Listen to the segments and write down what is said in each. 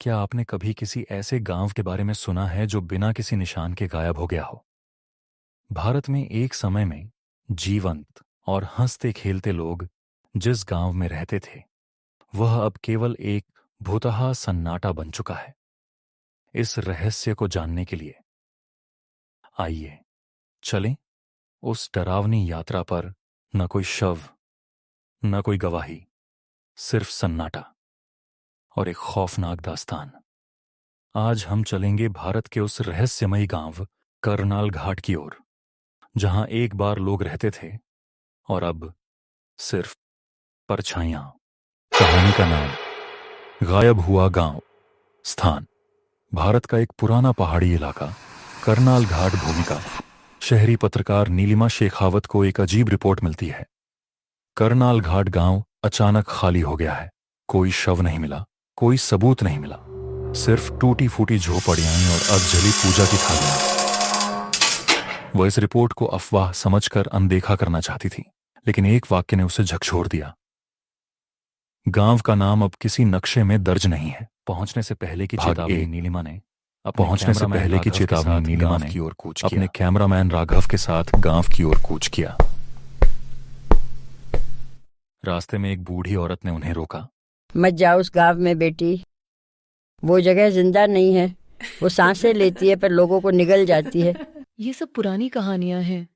क्या आपने कभी किसी ऐसे गांव के बारे में सुना है जो बिना किसी निशान के गायब हो गया हो? भारत में एक समय में जीवंत और हंसते खेलते लोग जिस गांव में रहते थे, वह अब केवल एक भूतहा सन्नाटा बन चुका है। इस रहस्य को जानने के लिए आइए चलें उस डरावनी यात्रा पर। न कोई शव, न कोई गवाही, सिर्फ सन्नाटा और एक खौफनाक दास्तान। आज हम चलेंगे भारत के उस रहस्यमयी गांव करनाल घाट की ओर, जहां एक बार लोग रहते थे और अब सिर्फ परछाइयां। कहानी का नाम गायब हुआ गांव। स्थान भारत का एक पुराना पहाड़ी इलाका करनाल घाट भूमिका। शहरी पत्रकार नीलिमा शेखावत को एक अजीब रिपोर्ट मिलती है। करनाल घाट गांव अचानक खाली हो गया है। कोई शव नहीं मिला, कोई सबूत नहीं मिला, सिर्फ टूटी फूटी झोपड़ियां और अधजली पूजा की थालियां। वह इस रिपोर्ट को अफवाह समझकर अनदेखा करना चाहती थी, लेकिन एक वाक्य ने उसे झकझोर दिया। गांव का नाम अब किसी नक्शे में दर्ज नहीं है। पहुंचने से पहले की चेतावनी नीलिमा ने अपने कैमरामैन राघव के साथ गांव की ओर कूच किया। रास्ते में एक बूढ़ी औरत ने उन्हें रोका। मत जाओ उस गांव में बेटी, वो जगह जिंदा नहीं है। वो सांसें लेती है पर लोगों को निगल जाती है। ये सब पुरानी कहानियां हैं।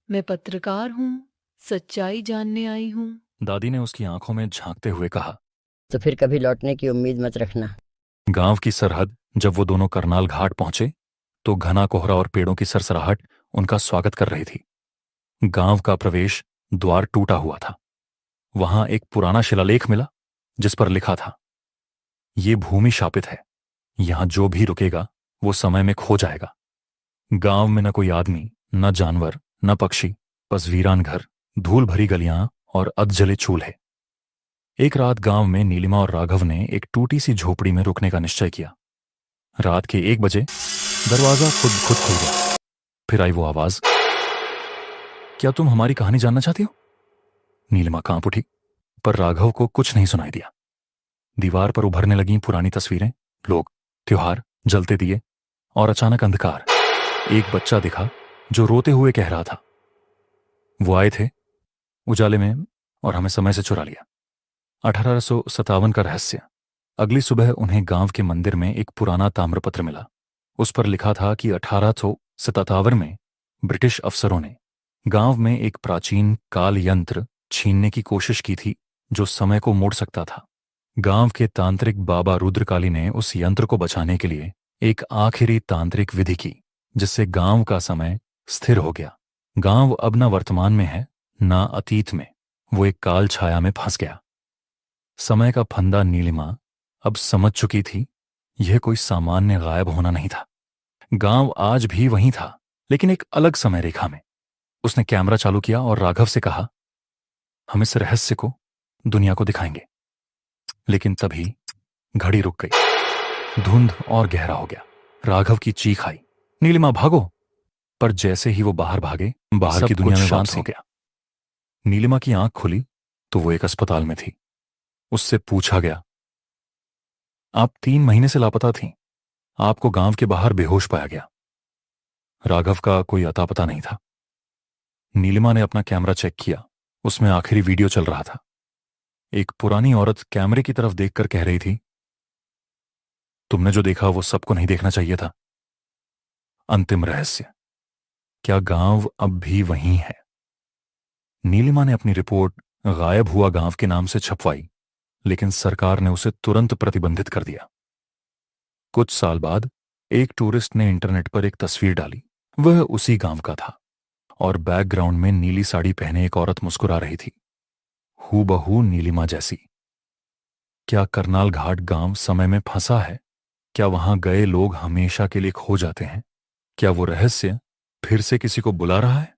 मैं पत्रकार हूँ, सच्चाई जानने आई हूँ। दादी ने उसकी आंखों में झांकते हुए कहा। तो फिर कभी लौटने की उम्मीद मत रखना। गांव की सरहद जब वो दोनों करनाल घाट पहुंचे तो घना कोहरा और पेड़ों की सरसराहट उनका स्वागत कर रही थी। गांव का प्रवेश द्वार टूटा हुआ था। वहां एक पुराना शिलालेख मिला जिस पर लिखा था, ये भूमि शापित है, यहां जो भी रुकेगा वो समय में खो जाएगा। गांव में न कोई आदमी, न जानवर, न पक्षी, बस वीरान घर, धूल भरी गलियां और अधजले चूल्हे। एक रात गांव में नीलिमा और राघव ने एक टूटी सी झोपड़ी में रुकने का निश्चय किया। रात के 1 बजे दरवाजा खुद खुद खुल गया। फिर आई वो आवाज, क्या तुम हमारी कहानी जानना चाहती हो? नीलिमा कांप उठी, पर राघव को कुछ नहीं सुनाई दिया। दीवार पर उभरने लगी पुरानी तस्वीरें, लोग, त्योहार, जलते दिए और अचानक अंधकार। एक बच्चा दिखा जो रोते हुए कह रहा था, वो आए थे उजाले में और हमें समय से चुरा लिया। 1857 का रहस्य। अगली सुबह उन्हें गांव के मंदिर में एक पुराना ताम्रपत्र मिला। उस पर लिखा था कि 1857 में ब्रिटिश अफसरों ने गांव में एक प्राचीन काल यंत्र छीनने की कोशिश की थी जो समय को मोड़ सकता था। गांव के तांत्रिक बाबा रुद्रकाली ने उस यंत्र को बचाने के लिए एक आखिरी तांत्रिक विधि की, जिससे गांव का समय स्थिर हो गया। गांव अब न वर्तमान में है, न अतीत में। वो एक काल छाया में फंस गया। समय का फंदा नीलिमा अब समझ चुकी थी, यह कोई सामान्य गायब होना नहीं था। गांव आज भी वहीं था, लेकिन एक अलग समय रेखा में। उसने कैमरा चालू किया और राघव से कहा, हम इस रहस्य को दुनिया को दिखाएंगे। लेकिन तभी घड़ी रुक गई। धुंध और गहरा हो गया। राघव की चीख आई, नीलिमा भागो! पर जैसे ही वो बाहर भागे, बाहर की दुनिया में शांत हो गया। नीलिमा की आंख खुली तो वो एक अस्पताल में थी। उससे पूछा गया, आप 3 महीने से लापता थीं। आपको गांव के बाहर बेहोश पाया गया। राघव का कोई अता पता नहीं था। नीलिमा ने अपना कैमरा चेक किया। उसमें आखिरी वीडियो चल रहा था। एक पुरानी औरत कैमरे की तरफ देखकर कह रही थी, तुमने जो देखा वो सबको नहीं देखना चाहिए था। अंतिम रहस्य, क्या गांव अब भी वहीं है? नीलिमा ने अपनी रिपोर्ट गायब हुआ गांव के नाम से छपवाई, लेकिन सरकार ने उसे तुरंत प्रतिबंधित कर दिया। कुछ साल बाद एक टूरिस्ट ने इंटरनेट पर एक तस्वीर डाली। वह उसी गांव का था और बैकग्राउंड में नीली साड़ी पहने एक औरत मुस्कुरा रही थी, हूबहू नीलिमा जैसी। क्या करनाल घाट गांव समय में फंसा है? क्या वहां गए लोग हमेशा के लिए खो जाते हैं? क्या वो रहस्य फिर से किसी को बुला रहा है?